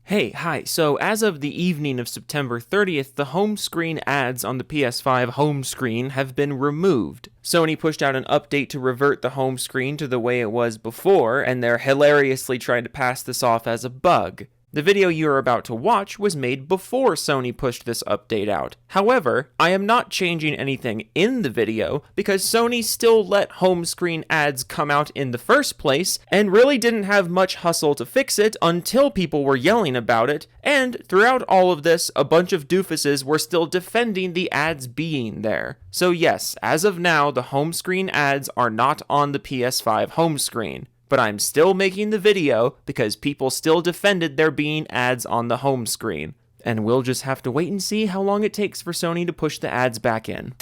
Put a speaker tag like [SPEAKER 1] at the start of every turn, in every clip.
[SPEAKER 1] Hi. So as of the evening of September 30th, the home screen ads on the PS5 home screen have been removed. Sony pushed out an update to revert the home screen to the way it was before, and they're hilariously trying to pass this off as a bug. The video you are about to watch was made before Sony pushed this update out. However, I am not changing anything in the video because Sony still let home screen ads come out in the first place and really didn't have much hustle to fix it until people were yelling about it, and throughout all of this, a bunch of doofuses were still defending the ads being there. So yes, as of now, the home screen ads are not on the PS5 home screen. But I'm still making the video because people still defended there being ads on the home screen. And we'll just have to wait and see how long it takes for Sony to push the ads back in.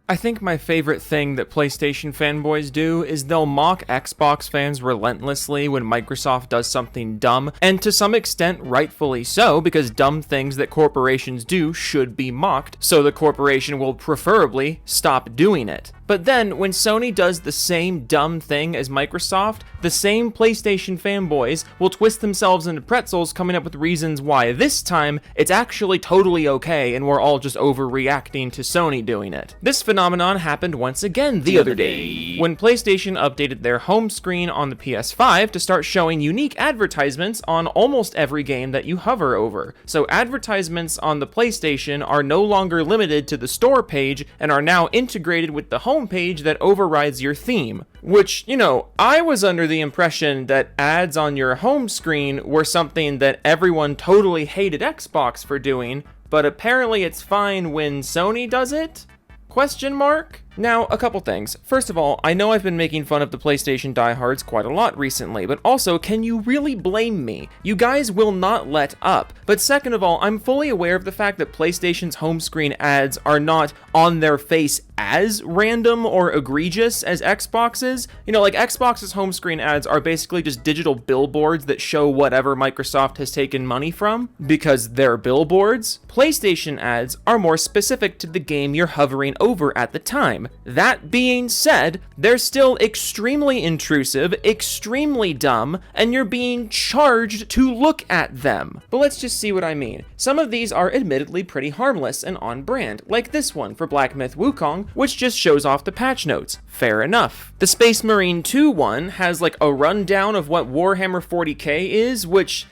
[SPEAKER 1] I think my favorite thing that PlayStation fanboys do is they'll mock Xbox fans relentlessly when Microsoft does something dumb, and to some extent rightfully so, because dumb things that corporations do should be mocked, so the corporation will preferably stop doing it. But then, when Sony does the same dumb thing as Microsoft, the same PlayStation fanboys will twist themselves into pretzels coming up with reasons why this time it's actually totally okay and we're all just overreacting to Sony doing it. This phenomenon happened once again the other day, when PlayStation updated their home screen on the PS5 to start showing unique advertisements on almost every game that you hover over. So advertisements on the PlayStation are no longer limited to the store page and are now integrated with the home page that overrides your theme. Which, I was under the impression that ads on your home screen were something that everyone totally hated Xbox for doing, but apparently it's fine when Sony does it? Question mark? Now, a couple things. First of all, I know I've been making fun of the PlayStation diehards quite a lot recently, but also, can you really blame me? You guys will not let up. But second of all, I'm fully aware of the fact that PlayStation's home screen ads are not on their face as random or egregious as Xbox's. Like Xbox's home screen ads are basically just digital billboards that show whatever Microsoft has taken money from, because they're billboards. PlayStation ads are more specific to the game you're hovering over at the time. That being said, they're still extremely intrusive, extremely dumb, and you're being charged to look at them. But let's just see what I mean. Some of these are admittedly pretty harmless and on brand, like this one for Black Myth Wukong, which just shows off the patch notes. Fair enough. The Space Marine 2 one has like a rundown of what Warhammer 40k is, which...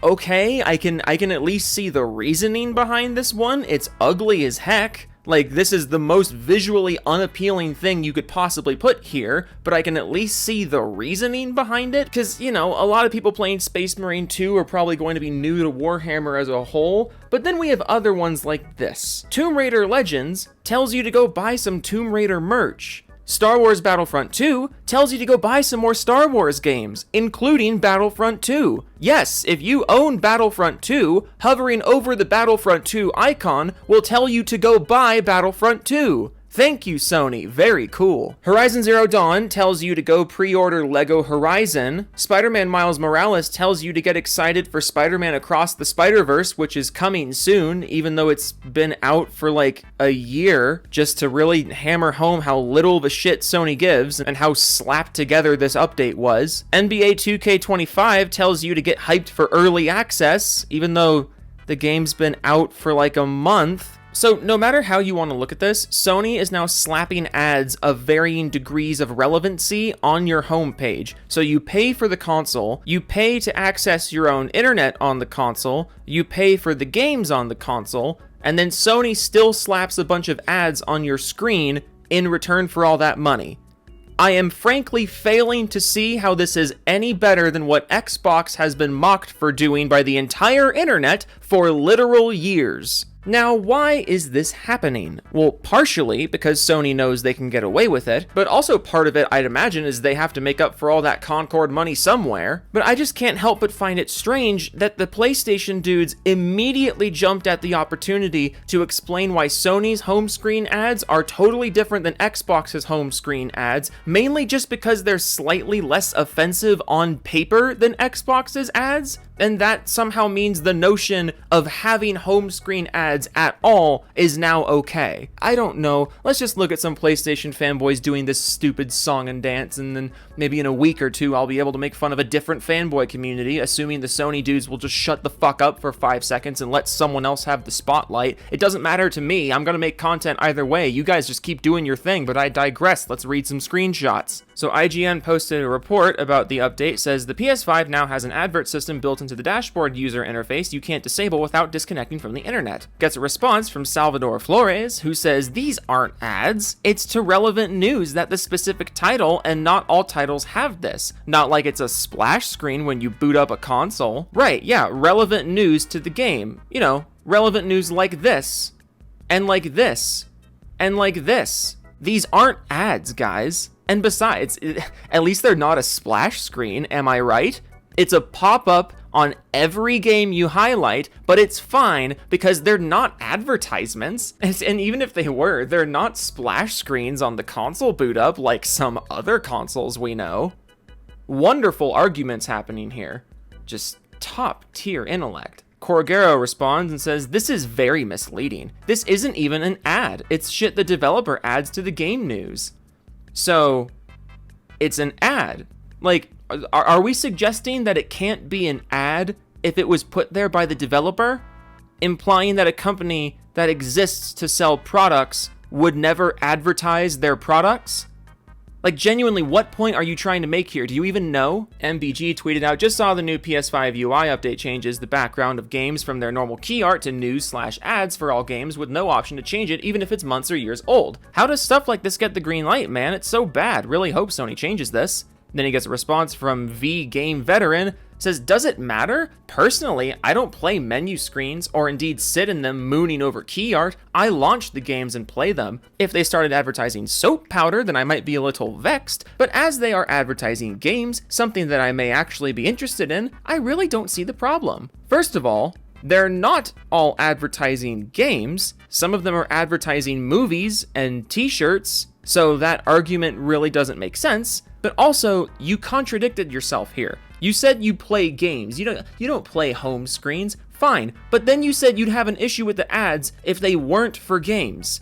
[SPEAKER 1] okay, I can at least see the reasoning behind this one. It's ugly as heck. Like, this is the most visually unappealing thing you could possibly put here, but I can at least see the reasoning behind it, because, a lot of people playing Space Marine 2 are probably going to be new to Warhammer as a whole, but then we have other ones like this. Tomb Raider Legends tells you to go buy some Tomb Raider merch. Star Wars Battlefront 2 tells you to go buy some more Star Wars games, including Battlefront 2. Yes, if you own Battlefront 2, hovering over the Battlefront 2 icon will tell you to go buy Battlefront 2. Thank you, Sony. Very cool. Horizon Zero Dawn tells you to go pre-order LEGO Horizon. Spider-Man Miles Morales tells you to get excited for Spider-Man Across the Spider-Verse, which is coming soon, even though it's been out for like a year, just to really hammer home how little of a shit Sony gives and how slapped together this update was. NBA 2K25 tells you to get hyped for early access, even though the game's been out for like a month. So no matter how you want to look at this, Sony is now slapping ads of varying degrees of relevancy on your homepage. So you pay for the console, you pay to access your own internet on the console, you pay for the games on the console, and then Sony still slaps a bunch of ads on your screen in return for all that money. I am frankly failing to see how this is any better than what Xbox has been mocked for doing by the entire internet for literal years. Now, why is this happening? Well, partially because Sony knows they can get away with it, but also part of it, I'd imagine, is they have to make up for all that Concord money somewhere. But I just can't help but find it strange that the PlayStation dudes immediately jumped at the opportunity to explain why Sony's home screen ads are totally different than Xbox's home screen ads, mainly just because they're slightly less offensive on paper than Xbox's ads, and that somehow means the notion of having home screen ads ads at all is now okay. I don't know. Let's just look at some PlayStation fanboys doing this stupid song and dance, and then maybe in a week or two I'll be able to make fun of a different fanboy community, assuming the Sony dudes will just shut the fuck up for 5 seconds and let someone else have the spotlight. It doesn't matter to me. I'm gonna make content either way. You guys just keep doing your thing, but I digress. Let's read some screenshots. So IGN posted a report about the update. Says the PS5 now has an advert system built into the dashboard user interface you can't disable without disconnecting from the internet. Gets a response from Salvador Flores, who says these aren't ads. It's to relevant news that the specific title, and not all titles have this. Not like it's a splash screen when you boot up a console. Right, yeah, relevant news to the game. You know, relevant news like this, and like this, and like this. These aren't ads, guys. And besides, at least they're not a splash screen, am I right? It's a pop-up on every game you highlight, but it's fine because they're not advertisements. And even if they were, they're not splash screens on the console boot up like some other consoles we know. Wonderful arguments happening here. Just top-tier intellect. Corgero responds and says, this is very misleading. This isn't even an ad. It's shit the developer adds to the game news. So, it's an ad. Like, are we suggesting that it can't be an ad if it was put there by the developer? Implying that a company that exists to sell products would never advertise their products? Like, genuinely, what point are you trying to make here? Do you even know? MBG tweeted out, just saw the new PS5 UI update changes the background of games from their normal key art to news/ads for all games with no option to change it even if it's months or years old. How does stuff like this get the green light, man? It's so bad. Really hope Sony changes this. Then he gets a response from V Game Veteran, says, does it matter? Personally, I don't play menu screens or indeed sit in them mooning over key art. I launch the games and play them. If they started advertising soap powder, then I might be a little vexed, but as they are advertising games, something that I may actually be interested in, I really don't see the problem. First of all, they're not all advertising games. Some of them are advertising movies and t-shirts, so that argument really doesn't make sense. But also, you contradicted yourself here. You said you play games. You don't play home screens. Fine. But then you said you'd have an issue with the ads if they weren't for games.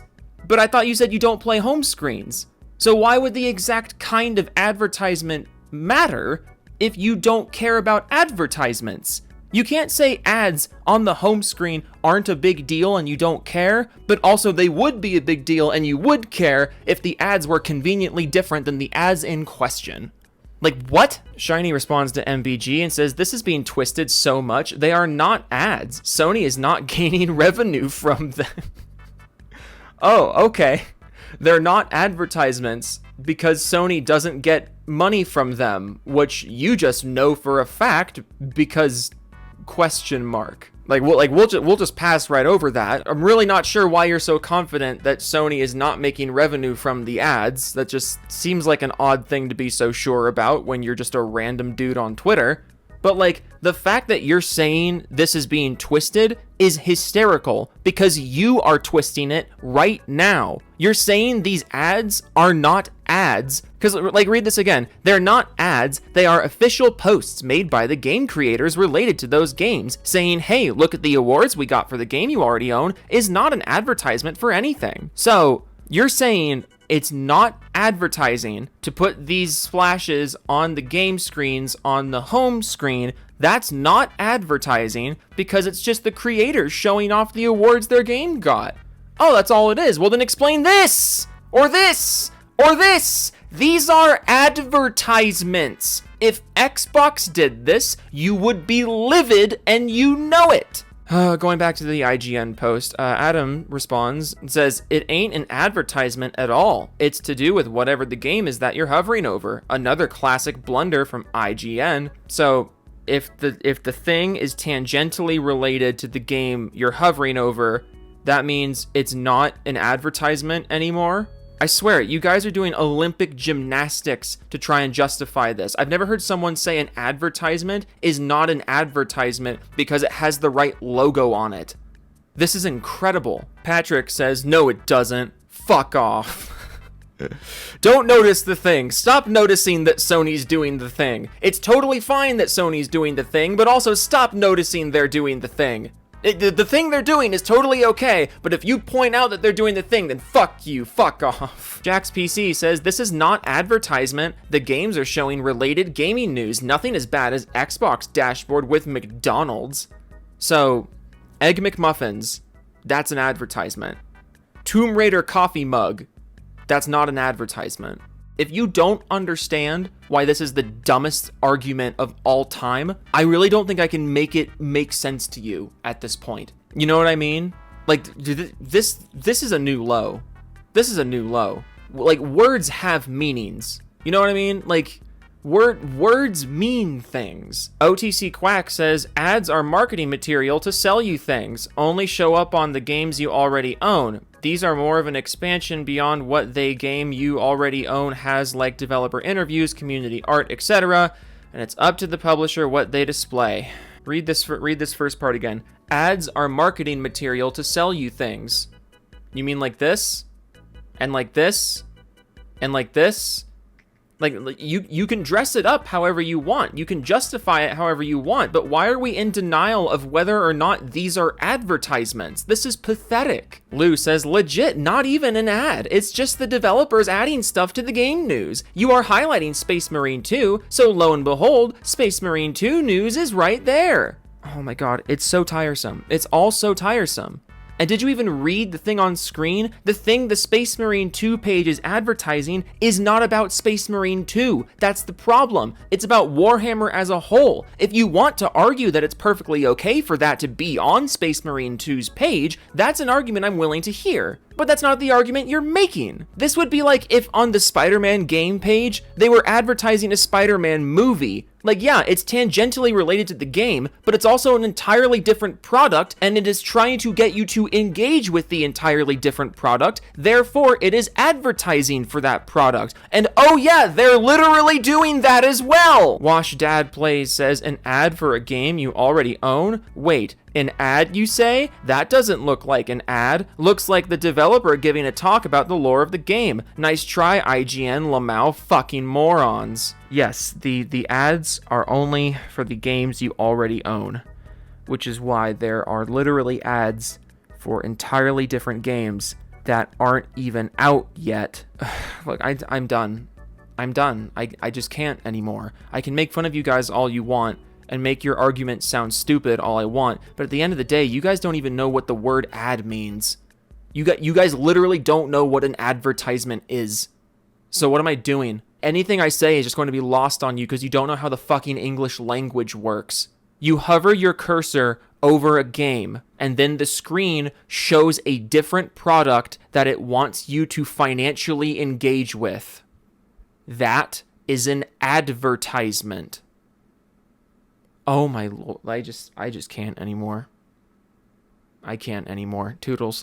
[SPEAKER 1] But I thought you said you don't play home screens. So why would the exact kind of advertisement matter if you don't care about advertisements? You can't say ads on the home screen aren't a big deal and you don't care, but also they would be a big deal and you would care if the ads were conveniently different than the ads in question. Like, what? Shiny responds to MBG and says, this is being twisted so much. They are not ads. Sony is not gaining revenue from them. Oh, okay. They're not advertisements because Sony doesn't get money from them, which you just know for a fact because... ? Like we'll just pass right over that. I'm really not sure why you're so confident that Sony is not making revenue from the ads. That just seems like an odd thing to be so sure about when you're just a random dude on Twitter. But like, the fact that you're saying this is being twisted is hysterical because you are twisting it right now. You're saying these ads are not ads. Because, like, read this again. They're not ads. They are official posts made by the game creators related to those games saying, hey, look at the awards we got for the game you already own, is not an advertisement for anything. So, you're saying it's not advertising to put these splashes on the game screens on the home screen. That's not advertising because it's just the creators showing off the awards their game got. Oh, that's all it is. Well, then explain this, or this, or this. These are advertisements. If Xbox did this, you would be livid and you know it. Going back to the IGN post, Adam responds and says, it ain't an advertisement at all. It's to do with whatever the game is that you're hovering over. Another classic blunder from IGN. So if the thing is tangentially related to the game you're hovering over, that means it's not an advertisement anymore. I swear, you guys are doing Olympic gymnastics to try and justify this. I've never heard someone say an advertisement is not an advertisement because it has the right logo on it. This is incredible. Patrick says, no, it doesn't. Fuck off. Don't notice the thing. Stop noticing that Sony's doing the thing. It's totally fine that Sony's doing the thing, but also stop noticing they're doing the thing. The thing they're doing is totally okay, but if you point out that they're doing the thing, then fuck you, fuck off. Jack's PC says, this is not advertisement. The games are showing related gaming news. Nothing as bad as Xbox dashboard with McDonald's. So, Egg McMuffins, that's an advertisement. Tomb Raider coffee mug, that's not an advertisement. If you don't understand why this is the dumbest argument of all time, I really don't think I can make it make sense to you at this point. You know what I mean? Like, this is a new low. This is a new low. Like, words have meanings. You know what I mean? Like, words mean things. OTC Quack says, ads are marketing material to sell you things. Only show up on the games you already own. These are more of an expansion beyond what they game you already own has, like developer interviews, community art, etc. And it's up to the publisher what they display. Read this first part again. Ads are marketing material to sell you things. You mean like this? And like this? And like this? Like, you can dress it up however you want. You can justify it however you want. But why are we in denial of whether or not these are advertisements? This is pathetic. Lou says, legit, not even an ad. It's just the developers adding stuff to the game news. You are highlighting Space Marine 2, so lo and behold, Space Marine 2 news is right there. Oh my god, it's so tiresome. It's all so tiresome. And did you even read the thing on screen? The thing the Space Marine 2 page is advertising is not about Space Marine 2. That's the problem. It's about Warhammer as a whole. If you want to argue that it's perfectly okay for that to be on Space Marine 2's page, that's an argument I'm willing to hear. But that's not the argument you're making. This would be like if on the Spider-Man game page, they were advertising a Spider-Man movie. Like, yeah, it's tangentially related to the game, but it's also an entirely different product, and it is trying to get you to engage with the entirely different product. Therefore, it is advertising for that product. And oh yeah, they're literally doing that as well! Wash Dad Plays says, an ad for a game you already own? Wait, an ad, you say? That doesn't look like an ad. Looks like the developer giving a talk about the lore of the game. Nice try, IGN, Lamau fucking morons. Yes, the ads are only for the games you already own, which is why there are literally ads for entirely different games that aren't even out yet. Look, I'm done. I'm done. I just can't anymore. I can make fun of you guys all you want and make your argument sound stupid all I want, but at the end of the day, you guys don't even know what the word ad means. You guys literally don't know what an advertisement is. So what am I doing? Anything I say is just going to be lost on you because you don't know how the fucking English language works. You hover your cursor over a game, and then the screen shows a different product that it wants you to financially engage with. That is an advertisement. Oh my lord, I just can't anymore. I can't anymore. Toodles.